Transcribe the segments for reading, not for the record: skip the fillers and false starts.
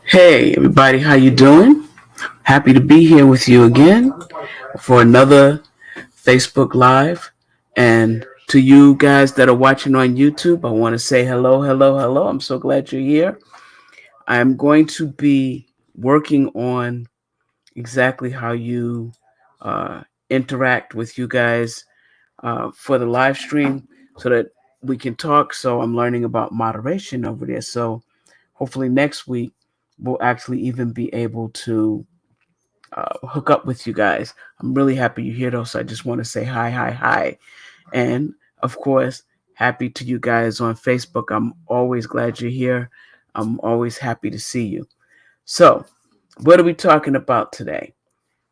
Hey everybody, how you doing? Happy to be here with you again for another Facebook Live. And to you guys that are watching on YouTube, I want to say hello, hello, hello. I'm so glad you're here. I'm going to be working on exactly how you uh, interact with you guys for the live stream so that we can talk. So I'm learning about moderation over there. So hopefully next week we'll actually even be able to hook up with you guys. I'm really happy you're here, though. So I just want to say hi, hi, hi. And of course, happy to you guys on Facebook. I'm always glad you're here. I'm always happy to see you. So, what are we talking about today?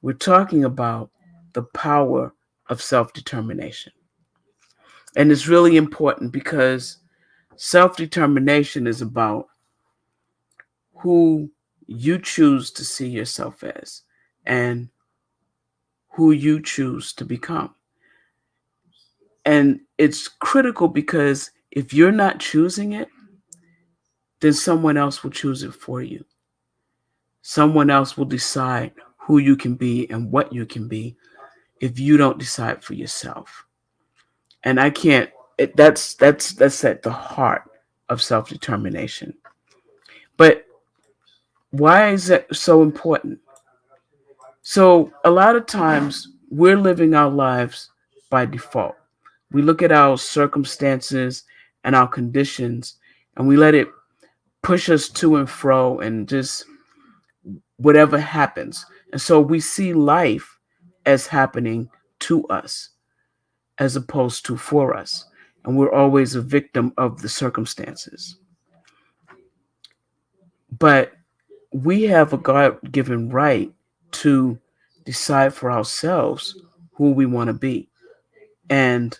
We're talking about the power of self determination. And it's really important because self determination is about who you choose to see yourself as and who you choose to become. And it's critical because if you're not choosing it, then someone else will choose it for you. Someone else will decide who you can be and what you can be if you don't decide for yourself. And I can't that's at the heart of self-determination. But why is that so important? So a lot of times we're living our lives by default. We look at our circumstances and our conditions and we let it push us to and fro and just whatever happens. And so we see life as happening to us as opposed to for us. And we're always a victim of the circumstances. But we have a God given right to decide for ourselves who we want to be and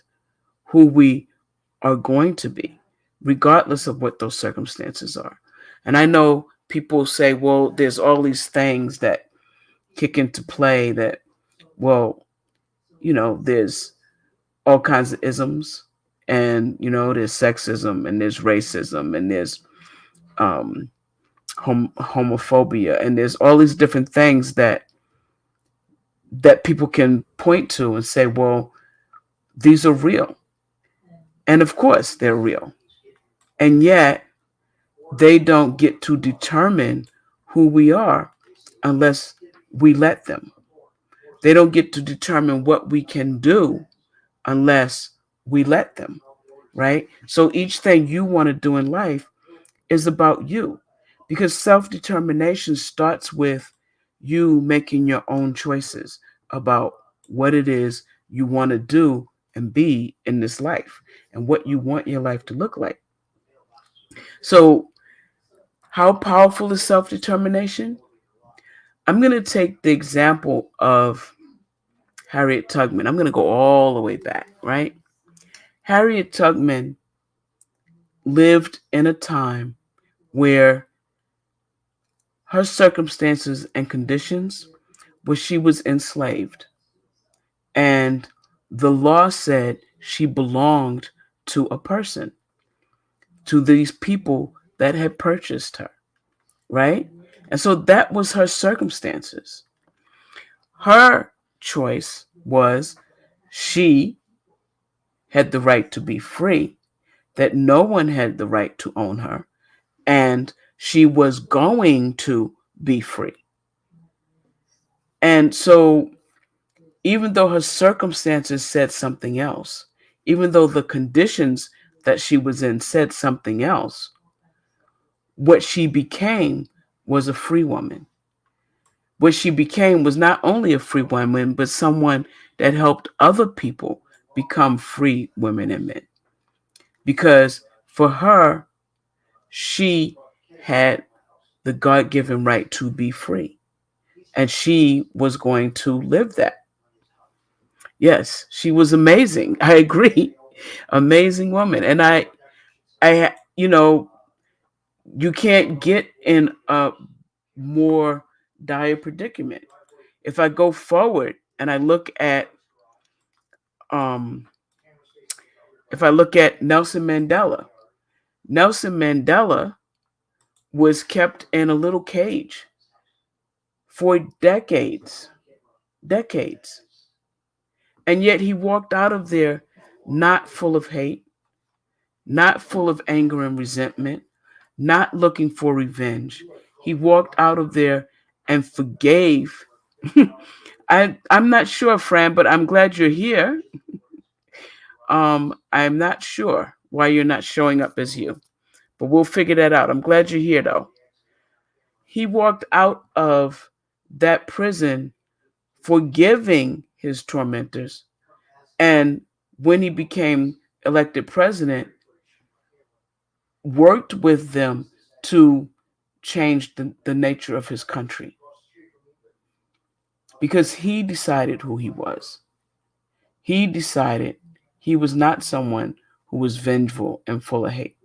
who we are going to be, regardless of what those circumstances are. And I know people say, well, there's all these things that kick into play that, well, there's all kinds of isms, and, there's sexism, and there's racism, and there's um, homophobia, and there's all these different things that people can point to and say, well, these are real. And of course, they're real. And yet, they don't get to determine who we are unless we let them. They don't get to determine what we can do unless we let them, right? So each thing you want to do in life is about you because self determination starts with you making your own choices about what it is you want to do and be in this life and what you want your life to look like. So, how powerful is self determination? I'm going to take the example of Harriet Tubman. I'm going to go all the way back, right? Harriet Tubman lived in a time where her circumstances and conditions where she was enslaved, and the law said she belonged to a person, to these people that had purchased her, right? And so that was her circumstances. Her choice was she had the right to be free, that no one had the right to own her, and she was going to be free. And so, even though her circumstances said something else, even though the conditions that she was in said something else, what she became was a free woman. What she became was not only a free woman, but someone that helped other people become free women and men. Because for her, she had the God given right to be free. And she was going to live that. Yes, she was amazing. I agree. Amazing woman. And you can't get in a more dire predicament. If I go forward and um if I look at Nelson Mandela, Nelson Mandela was kept in a little cage for decades. And yet he walked out of there not full of hate, not full of anger and resentment, not looking for revenge. He walked out of there and forgave. I'm not sure, Fran, but I'm glad you're here. I'm not sure why you're not showing up as you, but we'll figure that out. I'm glad you're here, though. He walked out of that prison forgiving his tormentors. And when he became elected president, worked with them to change the nature of his country because he decided who he was. He decided he was not someone who was vengeful and full of hate.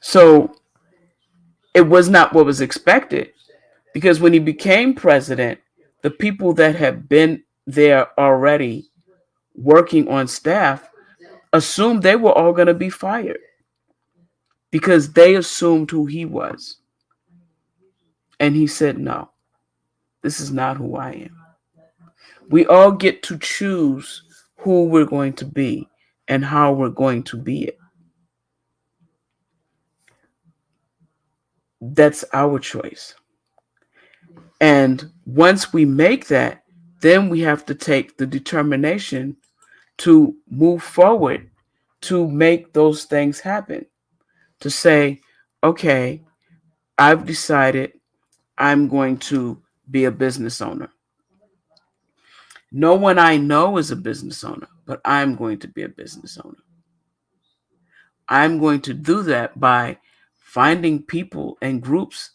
So it was not what was expected because when he became president, the people that had been there already working on staff assumed they were all going to be fired because they assumed who he was. And he said, no, this is not who I am. We all get to choose who we're going to be and how we're going to be it. That's our choice. And once we make that, then we have to take the determination to move forward to make those things happen. To say, okay, I've decided I'm going to be a business owner. No one I know is a business owner, but I'm going to be a business owner. I'm going to do that by finding people and groups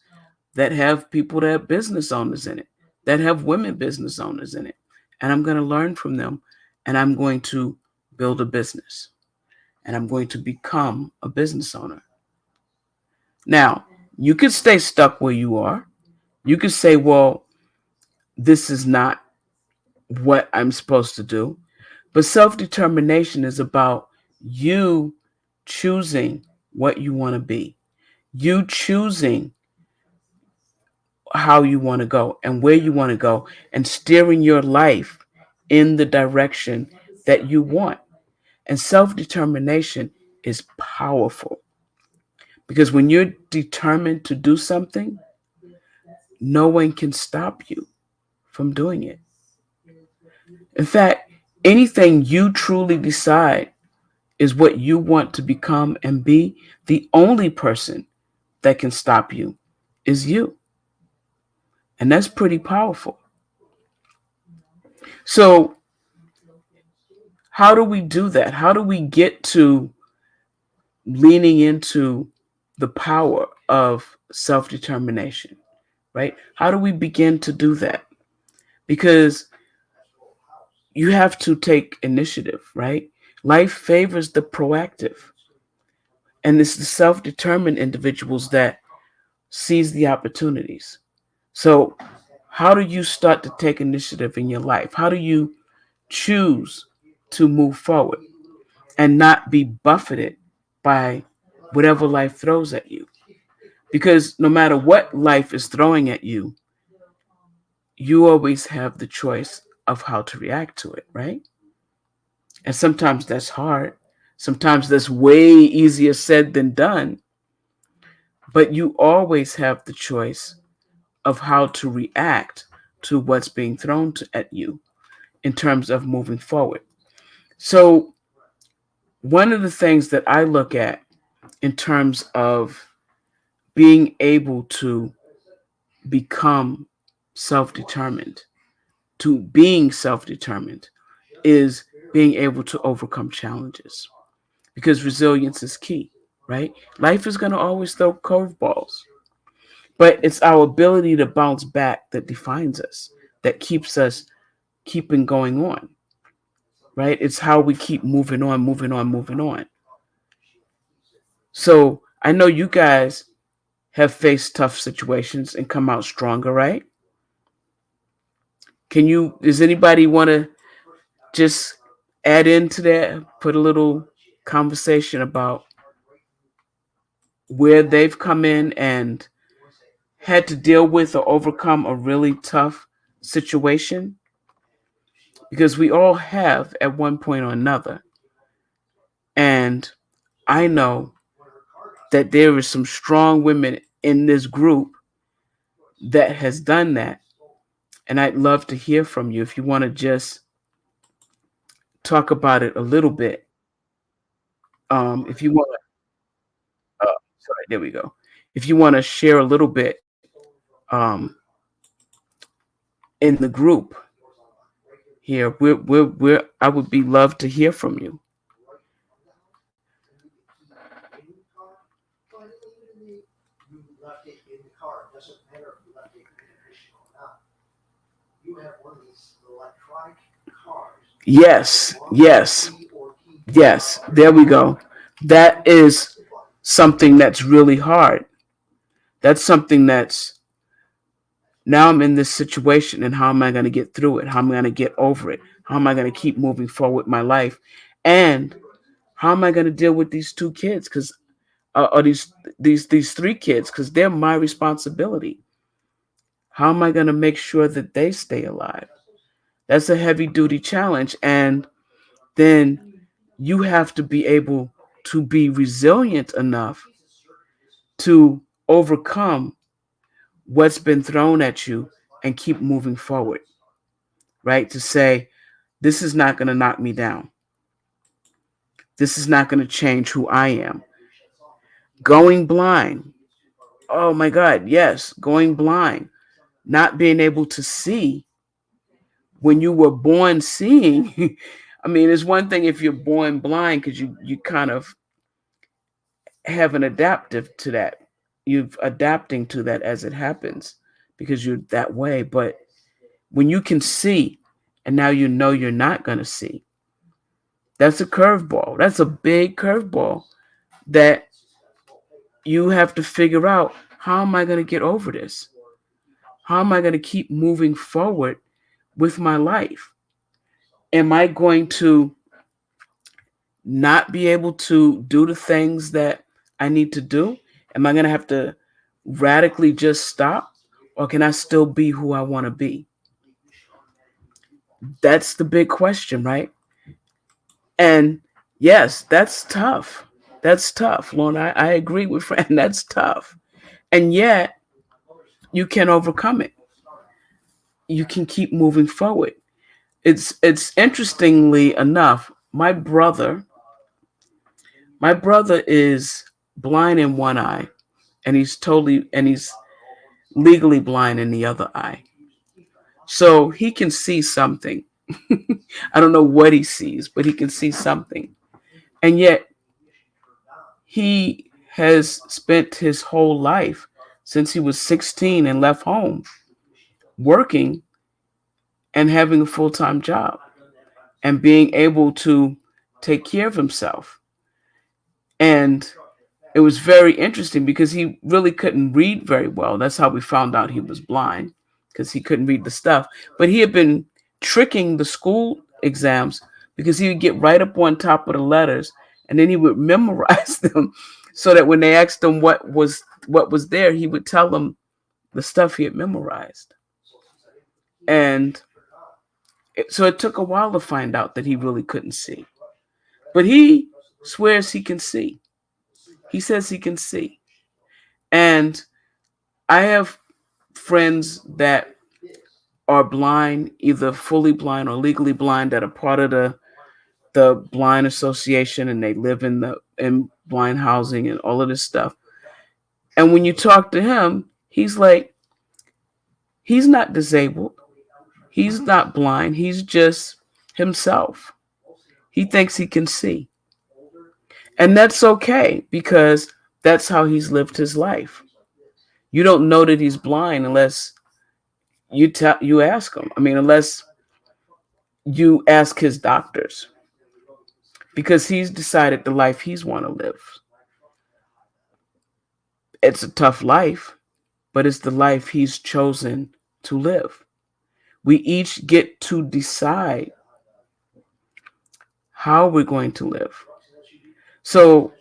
that have people that have business owners in it, that have women business owners in it. And I'm going to learn from them and I'm going to build a business and I'm going to become a business owner. Now, you could stay stuck where you are. You could say, well, this is not what I'm supposed to do. But self-determination is about you choosing what you want to be, you choosing how you want to go and where you want to go and steering your life in the direction that you want. And self-determination is powerful because when you're determined to do something, no one can stop you from doing it. In fact, anything you truly decide is what you want to become and be, the only person that can stop you is you. And that's pretty powerful. So, how do we do that? How do we get to leaning into the power of self-determination, right? How do we begin to do that? Because you have to take initiative, right? Life favors the proactive. And it's the self-determined individuals that seize the opportunities. So how do you start to take initiative in your life? How do you choose to move forward and not be buffeted by whatever life throws at you? Because no matter what life is throwing at you, you always have the choice of how to react to it, right? And sometimes that's hard. Sometimes that's way easier said than done. But you always have the choice of how to react to what's being thrown at you in terms of moving forward. So, one of the things that I look at in terms of being able to become self-determined, to being self-determined, is being able to overcome challenges because resilience is key, right? Life is going to always throw curveballs, but it's our ability to bounce back that defines us, that keeps us keeping going on, right? It's how we keep moving on, moving on, moving on. So I know you guys have faced tough situations and come out stronger, right? Does anybody want to just add into that, put a little conversation about where they've come in and had to deal with or overcome a really tough situation, because we all have at one point or another. And I know that there is some strong women in this group that has done that. And I'd love to hear from you if you want to just talk about it a little bit. If you want to, sorry, there we go. If you want to share a little bit um, in the group here, I would be love to hear from you. Yes, yes, yes. There we go. That is something that's really hard. That's something that's now I'm in this situation, and how am I going to get through it? How am I going to get over it? How am I going to keep moving forward with my life? And how am I going to deal with these two kids? Because or these three kids, because they're my responsibility. How am I going to make sure that they stay alive? That's a heavy duty challenge. And then you have to be able to be resilient enough to overcome what's been thrown at you and keep moving forward, right? To say, this is not going to knock me down. This is not going to change who I am. Going blind. Oh my God, yes, going blind. Not being able to see when you were born seeing. I mean, it's one thing if you're born blind because you kind of have an adaptive to that. You've adapting to that as it happens because you're that way. But when you can see and now you know you're not going to see, that's a curveball. That's a big curveball that you have to figure out, how am I going to get over this? How am I going to keep moving forward with my life? Am I going to not be able to do the things that I need to do? Am I going to have to radically just stop? Or can I still be who I want to be? That's the big question, right? And yes, that's tough. That's tough, Lorna. I agree with Fran. That's tough. And yet, you can overcome it. You can keep moving forward. It's interestingly enough, my brother is blind in one eye, and he's legally blind in the other eye. So he can see something. I don't know what he sees, but he can see something. And yet he has spent his whole life since he was 16 and left home working and having a full-time job and being able to take care of himself. And it was very interesting because he really couldn't read very well. That's how we found out he was blind, because he couldn't read the stuff. But he had been tricking the school exams because he would get right up on top of the letters and then he would memorize them so that when they asked him what was there, he would tell them the stuff he had memorized. And so it took a while to find out that he really couldn't see. But he swears he can see. He says he can see. And I have friends that are blind, either fully blind or legally blind, that are part of the blind association, and they live in blind housing and all of this stuff. And when you talk to him, he's like, he's not disabled. He's not blind. He's just himself. He thinks he can see. And that's okay because that's how he's lived his life. You don't know that he's blind unless you ask him. I mean, unless you ask his doctors, because he's decided the life he's want to live. It's a tough life, but it's the life he's chosen to live. We each get to decide how we're going to live. So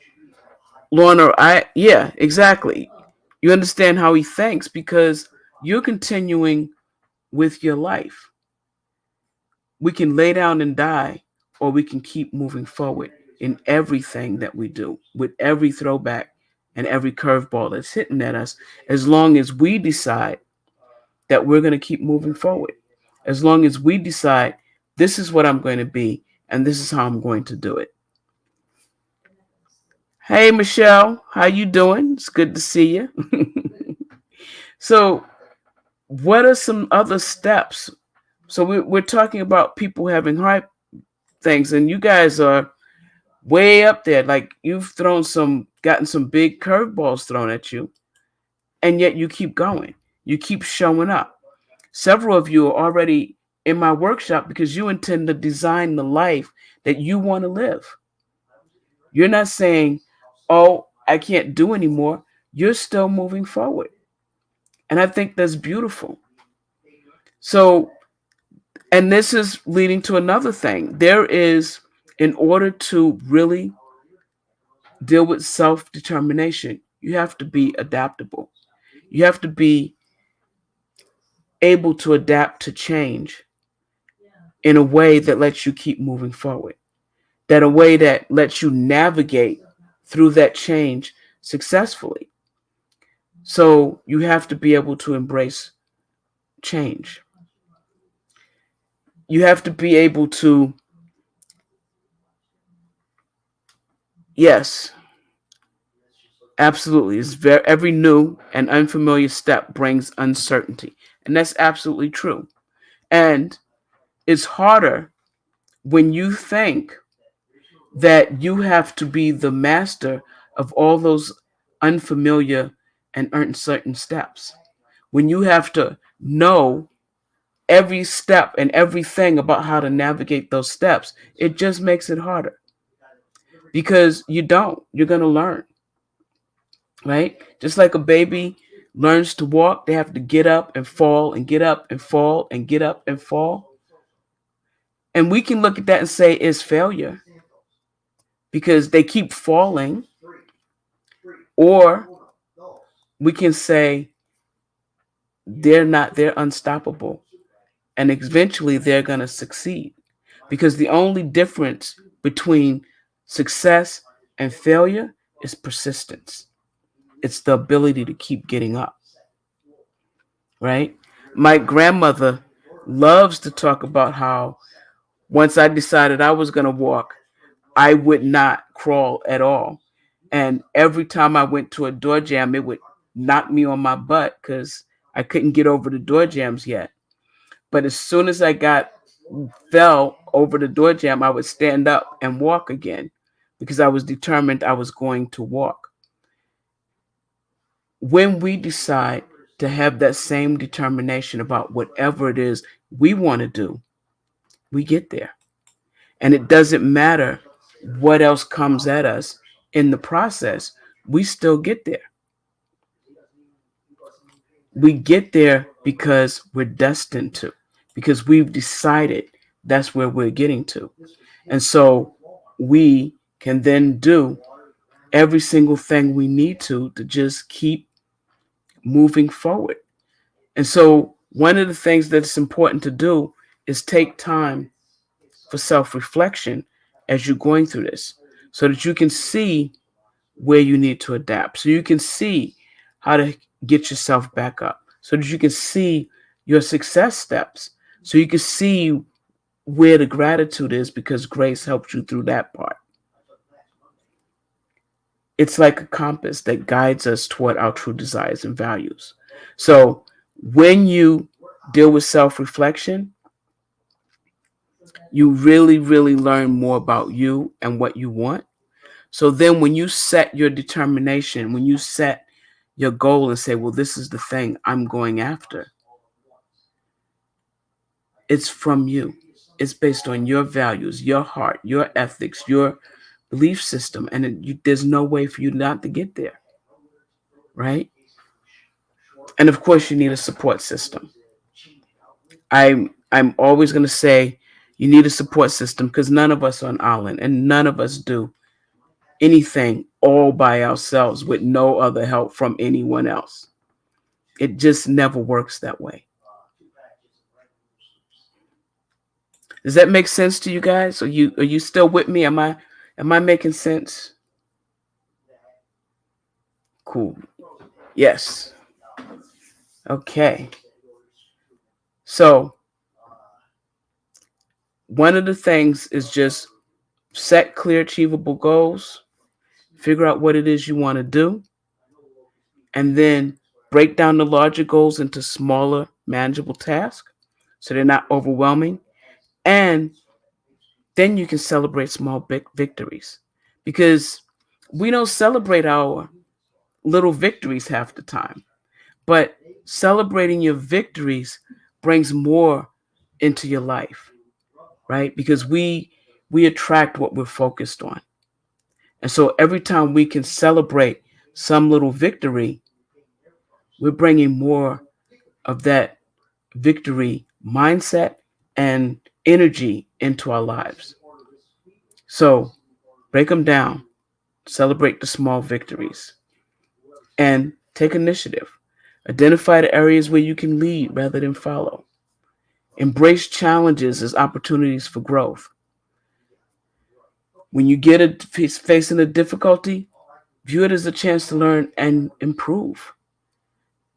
Lorna, yeah, exactly. You understand how he thinks because you're continuing with your life. We can lay down and die, or we can keep moving forward in everything that we do, with every throwback and every curveball that's hitting at us, as long as we decide that we're going to keep moving forward. As long as we decide this is what I'm going to be and this is how I'm going to do it. Hey Michelle, how you doing? It's good to see you. So, what are some other steps? So we're talking about people having heart things, and you guys are way up there. Like you've gotten some big curveballs thrown at you, and yet you keep going. You keep showing up. Several of you are already in my workshop because you intend to design the life that you want to live. You're not saying, oh, I can't do anymore. You're still moving forward. And I think that's beautiful. So, and this is leading to another thing. In order to really deal with self determination, you have to be adaptable. You have to be able to adapt to change in a way that lets you keep moving forward, that a way that lets you navigate through that change successfully. So you have to be able to embrace change. You have to be able to, yes, absolutely. Every new and unfamiliar step brings uncertainty. And that's absolutely true. And it's harder when you think that you have to be the master of all those unfamiliar and uncertain steps. When you have to know every step and everything about how to navigate those steps, it just makes it harder because you're going to learn, right? Just like a baby learns to walk, they have to get up and fall and get up and fall and get up and fall. And we can look at that and say it's failure because they keep falling, or we can say they're unstoppable and eventually they're going to succeed, because the only difference between success and failure is persistence. It's the ability to keep getting up, right? My grandmother loves to talk about how once I decided I was going to walk, I would not crawl at all. And every time I went to a door jam, it would knock me on my butt because I couldn't get over the door jams yet. But as soon as fell over the door jam, I would stand up and walk again because I was determined I was going to walk. When we decide to have that same determination about whatever it is we want to do, we get there. And it doesn't matter what else comes at us in the process, we still get there. We get there because we're destined to, because we've decided that's where we're getting to. And so we can then do every single thing we need to just keep moving forward. And so one of the things that's important to do is take time for self-reflection as you're going through this so that you can see where you need to adapt, so you can see how to get yourself back up, so that you can see your success steps, so you can see where the gratitude is because grace helped you through that part. It's like a compass that guides us toward our true desires and values. So when you deal with self-reflection, you really, really learn more about you and what you want. So then when you set your determination, when you set your goal and say, well, this is the thing I'm going after, it's from you. It's based on your values, your heart, your ethics, your belief system. And there's no way for you not to get there, right? And of course, you need a support system. I'm always going to say you need a support system because none of us are an island and none of us do anything all by ourselves with no other help from anyone else. It just never works that way. Does that make sense to you guys? Are you still with me? Am I making sense? Cool. Yes. Okay. So one of the things is just set clear, achievable goals, figure out what it is you want to do, and then break down the larger goals into smaller, manageable tasks so they're not overwhelming. And then you can celebrate small big victories because we don't celebrate our little victories half the time. But celebrating your victories brings more into your life, right? Because we attract what we're focused on. And so every time we can celebrate some little victory, we're bringing more of that victory mindset and energy into our lives. So break them down, celebrate the small victories, and take initiative. Identify the areas where you can lead rather than follow. Embrace challenges as opportunities for growth. When you get facing a difficulty, view it as a chance to learn and improve.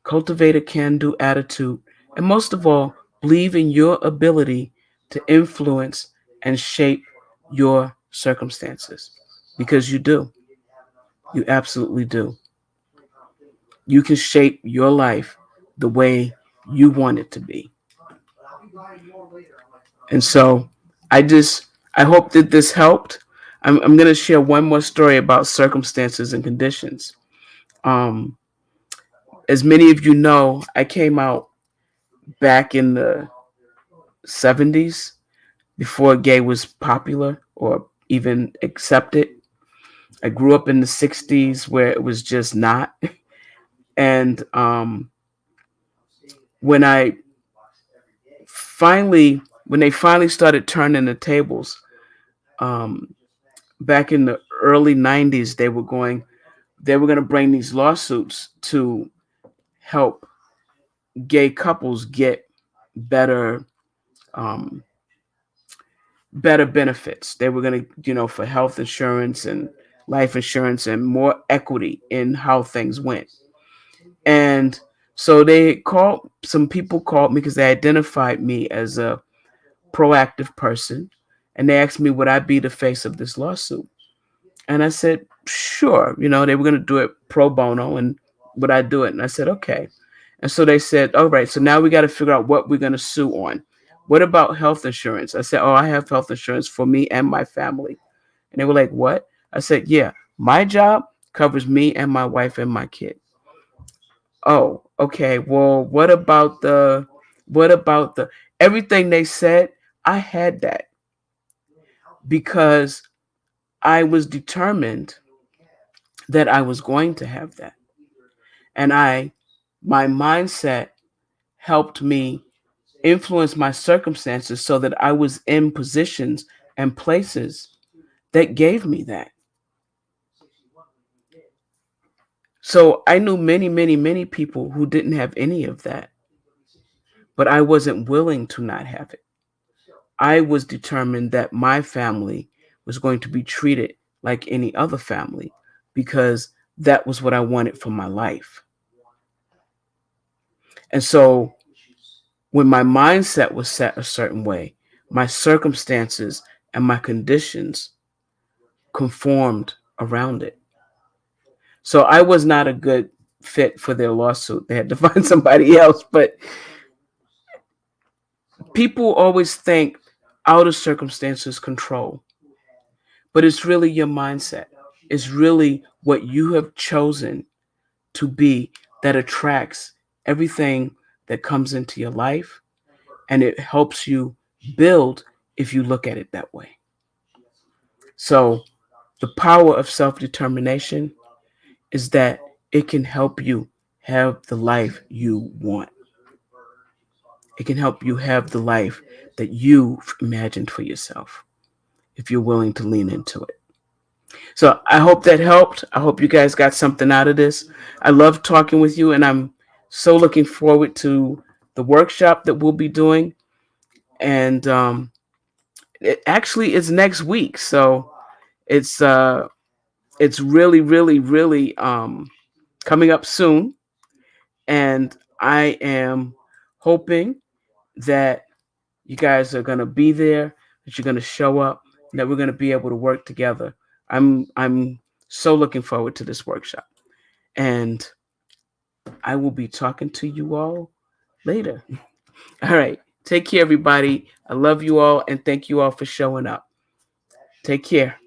Cultivate a can do attitude. And most of all, believe in your ability to influence and shape your circumstances because you do. You absolutely do. You can shape your life the way you want it to be. And so I hope that this helped. I'm going to share one more story about circumstances and conditions. Um, as many of you know, I came out back in the 70s before gay was popular or even accepted. I grew up in the 60s where it was just not. And when I when they finally started turning the tables, um, back in the early 90s, they were going to bring these lawsuits to help gay couples get better um, better benefits. They were going to, for health insurance and life insurance and more equity in how things went. And so some people called me because they identified me as a proactive person. And they asked me, would I be the face of this lawsuit? And I said, sure. They were going to do it pro bono and would I do it? And I said, okay. And so they said, all right, so now we got to figure out what we're going to sue on. What about health insurance? I said, oh, I have health insurance for me and my family. And they were like, what? I said, yeah, my job covers me and my wife and my kid. Oh, okay. Well, what about the everything they said? I had that because I was determined that I was going to have that. And my mindset helped me influence my circumstances so that I was in positions and places that gave me that. So I knew many, many, many people who didn't have any of that, but I wasn't willing to not have it. I was determined that my family was going to be treated like any other family because that was what I wanted for my life. And so when my mindset was set a certain way, my circumstances and my conditions conformed around it. So I was not a good fit for their lawsuit. They had to find somebody else. But people always think outer circumstances control, but it's really your mindset. It's really what you have chosen to be that attracts everything that comes into your life, and it helps you build if you look at it that way. So the power of self-determination is that it can help you have the life you want. It can help you have the life that you've imagined for yourself if you're willing to lean into it. So I hope that helped. I hope you guys got something out of this. I love talking with you, and I'm so looking forward to the workshop that we'll be doing. And it actually is next week, so it's really, really, really coming up soon. And I am hoping that you guys are going to be there, that you're going to show up, and that we're going to be able to work together. I'm so looking forward to this workshop. And I will be talking to you all later. All right. Take care, everybody. I love you all, and thank you all for showing up. Take care.